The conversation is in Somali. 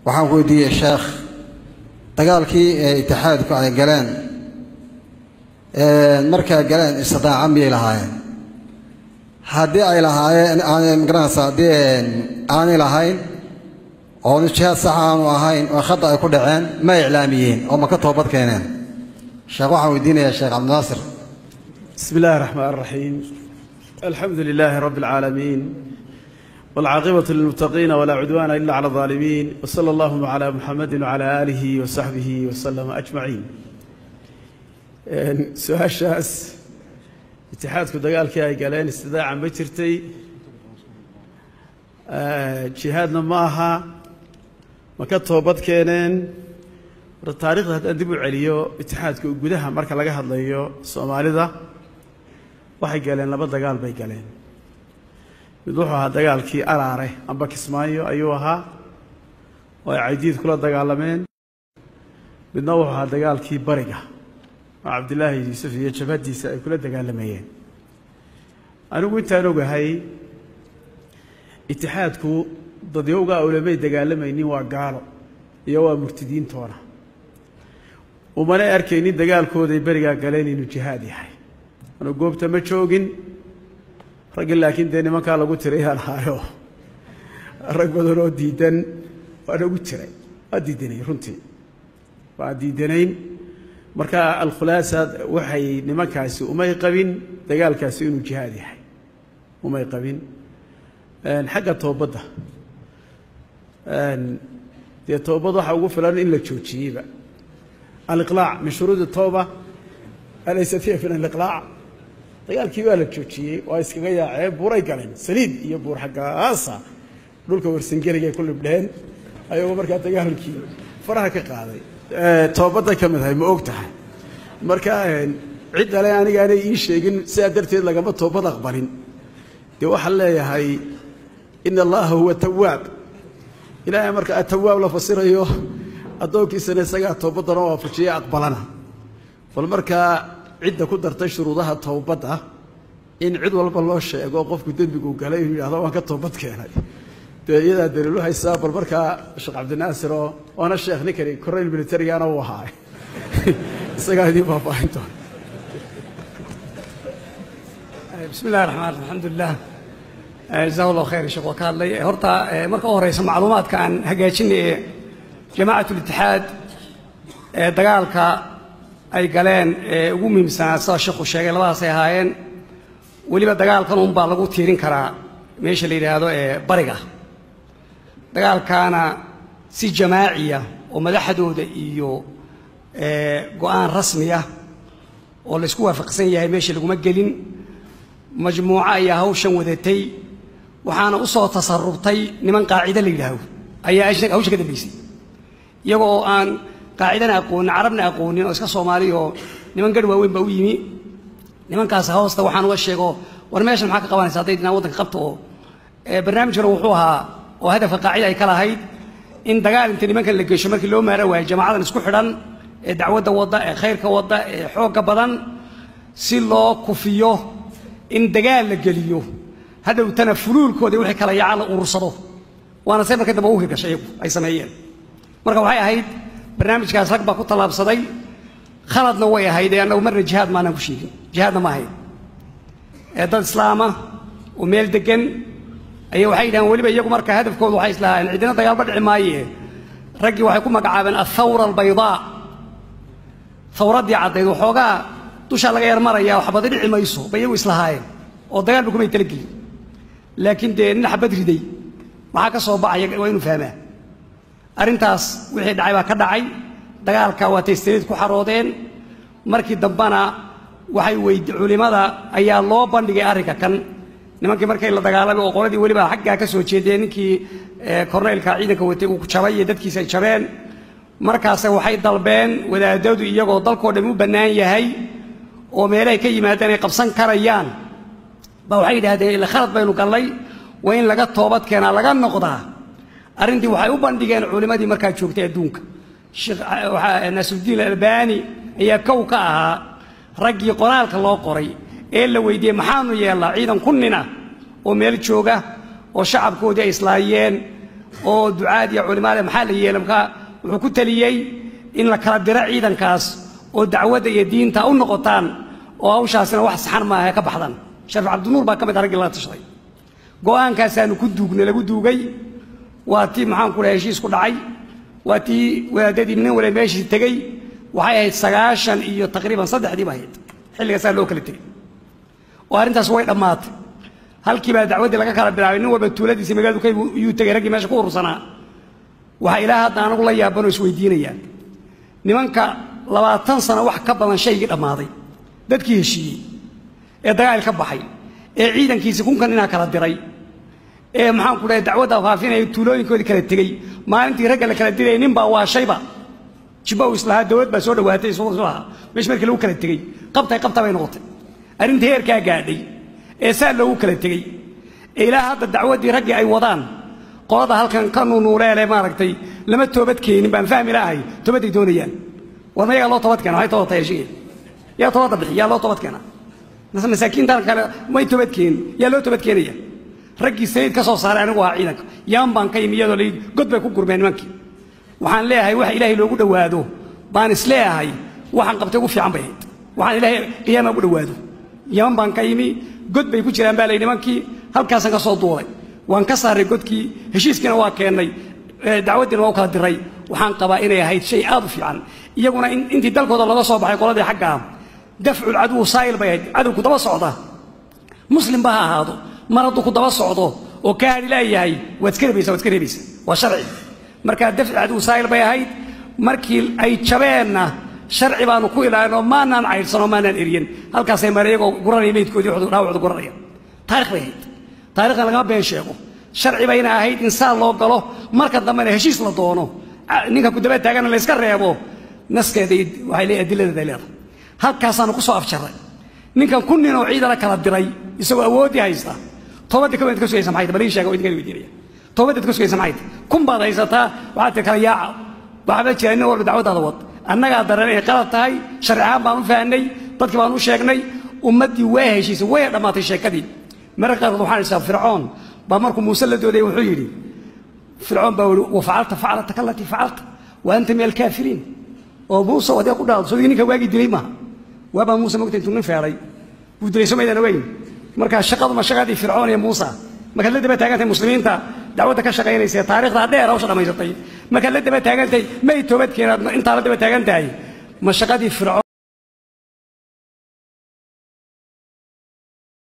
waxaan ku weydiiyey sheekh dagaalkii itixaadku ay galeen markaa galeen istidaaca miyay lahaayeen haddii ay lahaayeen magaranaysa haddii aanay lahayn oo jihaad sax aanu ahayn oo khata ay ku dhaceen ma iclaamiyeen oo ma ka toobad keeneen sheekh waxaan weydiinayaa sheekh cabdinaasir بسم الله الرحمن الرحيم الحمد لله رب العالمين والعاقبة للمتقين ولا عدوان إلا على الظالمين وصلى الله على محمد وعلى آله وصحبه وسلم أجمعين سؤال شاس اتحادكم دقالك يا قالين استداعا ما جرتي جهادنا معها ما كتوبت كينين التاريخ هذا أدبوا عليه اتحادكم وجودها مركز لقى هذا الصومالي ذا waxay galeen laba dagaal bay galeen mid wuxuu ahaa dagaalkii Araare amba Kismaayo ayuu ahaa oo ay ciidiid kula dagaalameen midna wuxuu ahaa dagaalkii Bariga oo Cabdilaahi Yuusuf iyo jabhadiisa ay kula dagaalamayeen anigu intaan ogahay itixaadku dadyoga ulamay dagaalamayeen waa gaalo iyo waa murtidiin toona umana arkaynin dagaalkooda Bariga galeen inuu jihaad yahay أنا قوبت متشوقين رجل لكن دني ما كان لقول تريها الحياة الرجل بدرو ديدن وأنا قلت تري أديدني رنتي وأديدنين مركا الخلاصة وحي نما كاسو وما يقبين تقال كاسو إنه جهادي حي وما يقبين الحاجة توبضة دي توبضة حوقف فلان إلا تشوتشي بقى الإقلاع من شروط التوبة أليس فيها في الإقلاع dagaalkii waa la joojiyay waa iskaga yaacay buuray galeen saliid iyo buur xagaasa dhulka warsangeliga ay ku libdheen ayagoo markaa dagaalkii faraha ka qaaday toobada ka mid ah ma ogtahay marka cid ale aniga aanay ii sheegin sida darteed lagama toobad aqbalin de waxa leeyahay in allah huwa tawwab ilaahay marka tawwab la fasirayo adoonkiisana isaga toobadana waa fujiyay aqbalana bal marka عدة كدرت شروطها توبتها إن عد والله الله شيء أقول قف كتير بيقول عليه هذا ما كتوبت كهني إذا دليله هيساب البركة الشيخ عبد الناصر وأنا الشيخ نكري كورين بالتري أنا وهاي سجادي بابا أنتون بسم الله الرحمن الرحيم الحمد لله جزاه الله خير الشيخ وكال لي هرتا مركو رئيس معلومات كان هجاشني جماعة الاتحاد دجالك ay galeen ugu muhiimsan soo shaqo sheegay labadaas ay ahaayeen waliba dagaalkan un baa lagu tiirin karaa meesha la yiraahdo Bariga dagaalkana si jamaaciya oo madaxdooda iyo go'aan rasmi ah oo la isku waafaqsan yahay meesha lagu ma gelin majmuuca ay hawshan wadatay waxaana u soo tasarrubtay niman qaacida la yiraahdo ayaa hawsha ka dambeysay iyagoo aan قاعدنا أقول عربنا أقول إنه إسكا صومالي هو نمان قدوا وين بويمي نمان كاس هوس توحان وشيء ورميش المحاكة قوانين ساتيدنا وضن خبطه برنامج روحوها وهدف قاعدة يكلا هيد إن دقال أنت نمان كان لقي شمال كل يوم مروي جماعة نسكو حران دعوة وضع خير كوضع حوق بدن سيلو كوفيو إن دقال لقيليو هذا وتنفلول كودي وحي كلا يعلق ورصده وأنا سيبنا كده بوهي كشيء أي سمعين مركب هاي هيد برنامج كاس رقبة كنت طلاب صدي خلطنا ويا هيدا أنا ومر جهاد ما نقولش جهادنا ما هي هذا الإسلام وميل دقن أيوة هيدا ولي بيجوا مركز هدف كود وحيس لها يعني عندنا ضيال بدع مايه رجع وحيكون مقعبا الثورة البيضاء ثورة دي عضي وحوجا توش على غير مرة يا وحبض دي عميسو بيجوا إسلهاي والضيال بيكون يتلقي لكن ده نحبت ردي معك صوبع وينو فهمه أرنتاس وحيد عيبا كدعي دجالك وتستريد كحرودين مركي دبنا وحي ويد علماء أي الله بندق أريكا كان نمك مركي إلا دجالة وقولدي ولي بقى حاجة كسوتشي دين كي كورنيل كعيدك وشوية دتكي سيشبان مركز وحيد ضلبان ولا دود يجوا ضلكوا دمو بنان يهي وميلاي كي ما تاني قبصان كريان بوحيد هذا اللي خلط بينه قال وين لقت توبت كان لقى النقطة أرنتي وحي وبندقين علماء مركز شوكتي دونك الشيخ ناس الدين الألباني هي كوكاها رجي قرالك الله قري إلا ويدي محانو يلا عيدا كننا وميل شوكا وشعب كودي إسلايين oo ducaad iyo culimaada maxaa la yeelay markaa wuxuu ku taliyey in la kala diro ciidankaas oo dacwadda iyo diinta u noqotaan oo hawshaasina wax saxan maaha ka baxdan Sharif Cabdinuur baa ka mid araggii la tashaday go'aankaasaanu ku duugnay lagu duugay waa tii maxaan ku leeyahay heshiis ku dhacay waa tii wadaadadii nin wala meeshii tagay waxay ahayd 9 iyo taqriiban 3 baa ahayd xilligaas loo kala tagay oo arrintaas way dhamaatay halkii baa dacwadii laga kala bilaabay nin walba tuuladiisa magaaladu ka yuu tagay raggii meesha ku urursanaa waxa ilaaha hadda anagu la yaabano isweydiinayaan nimanka 20 sano wax ka badan shaygii dhamaaday dadkii heshiiyey ee dagaal ka baxay ee ciidankiisa kunkan inaa kala diray ee maxaan ku leeyahay dacwadda faafinay tuulooyinkoodii kala tagay maalintii ragga la kala diray nin baa waa shayba jibow islaha dawlad baa soo dhawaatay soo meesh markii lagu kala tagay qabtay bay noqotay arrinta heerka gaadhay ee saa lagu kala tagay ilaa hadda dacwadii raggii ay wadaan qolada halkan ka nuunuuleelay maaragtay lama toobad keenin baan fahmi lahay toobaday doonayaan wanaga loo toobad keenay toobad taayay yaa toobad bixi yaa loo toobad keenay masaakiintan kale may toobad keenin yaa loo toobad keenaya raggii sayid ka soo saaray anigu waa ciidanka yaan baan ka yimiyado leey god bay ku gurmeen nimankii waxaan leeyahay wax ilaahay loogu dhawaado baan isleeyahay waxaan qabtay ugu fiican bay waxaan ilaahay qiyaama ugu dhawaado yaan baan ka yimi god bay ku jiraan baa leeyahay nimankii halkaas ka soo duulay waan ka saaray godkii heshiiskina waa keenay dacwadina waa kala diray waxaan qabaa inay ahayd shay aad u fiican iyaguna intii dalkooda laga soo baxay qoladii xagga dafcul adu saayil bay adu ku daba socda muslim baa ahaado maradu ku daba socdo oo ka hadi leeyahay waad iska reebaysa waa sharci marka dafcul adu saayil bay ahayd markii ay jabeenna sharci baanu ku ilaano maanaan cayrsano maanaan eriyin halkaas ay mareego guranay meedkoodii wuxuu dhaawacdo guranaya taariikh bay ahayd taariikhda laga been sheego sharci bayna ahayd insaan loo galo marka dambena heshiis la doono ninka ku daba taagan la iska reebo naskeeda waxay leeyahay adilada leedahay halkaasaan ku soo afjaray ninkan kun nin oo ciidan kala diray isagoo awoodi haysta toobada ka mid ka soo samxay bari sheego idin weydiinaya toobada ka soo samxay kun baad haysata waxaad kala yaaca waxba jireen walba dacwadaada wad annaga dareeray qalad tahay sharciyan baan u faahnay dadkii baan u sheegnay ummadii way heshiisay way dhamaatay sheekadii marka waxaan isaa fircoon ba markuu muuse la dooday wuxuu yiri fircoon baa wafacalta facalta kallati facalta wa anta min al-kafirin oo muuse wada ku dhaal soo ninka waagi dilay ma waba muuse magta intuu nin feeray buu dilay Soomaaliya weyn marka shaqadii fircoon iyo muuse marka la daba taagantay muslimiinta dacwadda ka shaqeynaysa taariikhda dheer oo shaqameysatay marka la daba taagantay may toobad keenad inta la daba taagantahay ma shaqadii fircoon